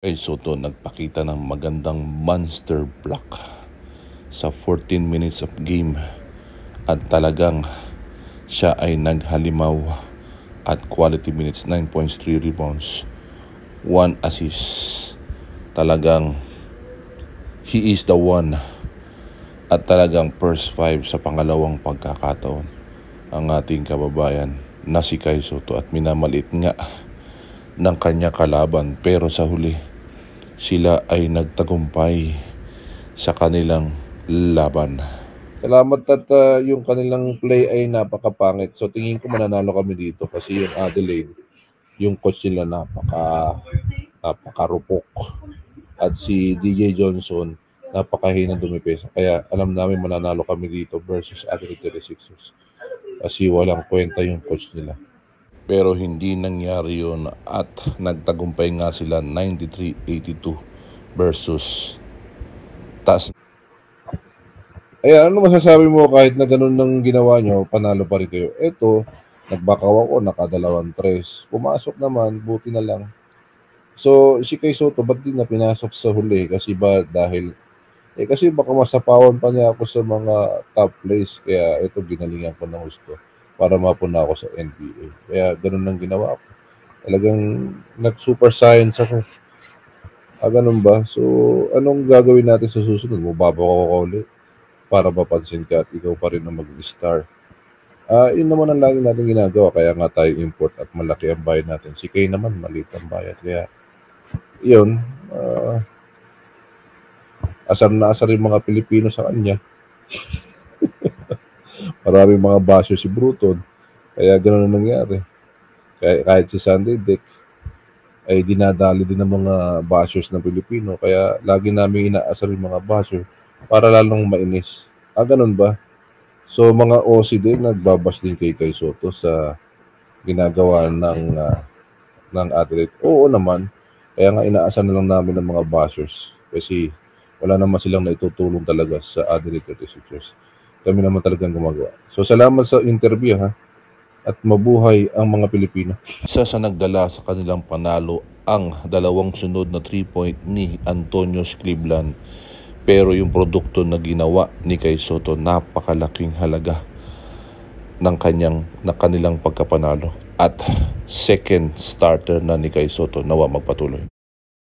Kay Soto nagpakita ng magandang monster block sa 14 minutes of game at talagang siya ay naghalimaw at quality minutes, 9 points, 3 rebounds, 1 assist. Talagang he is the one at talagang first 5 sa pangalawang pagkakataon ang ating kababayan na si Kay Soto at minamalit nga ng kanya kalaban, pero sa huli sila ay nagtagumpay sa kanilang laban. Salamat at yung kanilang play ay napakapangit. So tingin ko mananalo kami dito kasi yung Adelaide, yung coach nila napakarupok. At si DJ Johnson, napakahina dumipesa. Kaya alam namin mananalo kami dito versus Adelaide 36ers. Kasi walang kwenta yung coach nila. Pero hindi nangyari yun at nagtagumpay nga sila 93-82 versus taas. Ayan, ano masasabi mo kahit na ganun ng ginawa nyo, panalo pa rin kayo? Eto, nagbakaw ako, nakadalawang tres. Pumasok naman, buti na lang. So, si Kay Soto, ba't di na pinasok sa huli? Kasi ba dahil, kasi baka masapawan pa niya ako sa mga top plays. Kaya ito, ginalingan ko ng gusto para mapuna ako sa NBA. Kaya ganun ang ginawa ko. Talagang nag-super science ako. Ganun ba? So, anong gagawin natin sa susunod? Mababaw ako ulit para mapansin ka at ikaw pa rin ang mag-star. Yun naman ang lagi natin ginagawa. Kaya nga tayo import at malaki ang bayad natin. Si Kay naman, maliit ang bayad. Kaya, yun, asar na asar yung mga Pilipino sa kanya. Maraming mga basyo si Bruton. Kaya gano'n ang nangyari. Kaya, kahit si Sunday Dick, ay dinadali din ng mga bashers ng Pilipino. Kaya lagi namin inaasar yung mga basher para lalong mainis. Ganun ba? So mga OC din nagbabash din kay Soto sa ginagawa ng athlete. Oo naman. Kaya nga inaasar na lang namin ng mga bashers kasi wala naman silang naitutulong talaga sa athlete 36ers. Kami naman talagang gumagawa. So salamat sa interview ha. At mabuhay ang mga Pilipino. Isa sa nagdala sa kanilang panalo ang dalawang sunod na 3-point ni Antonio Cleveland. Pero yung produkto na ginawa ni Kay Soto, napakalaking halaga ng kanilang pagkapanalo. At second starter na ni Kay Soto, nawa magpatuloy.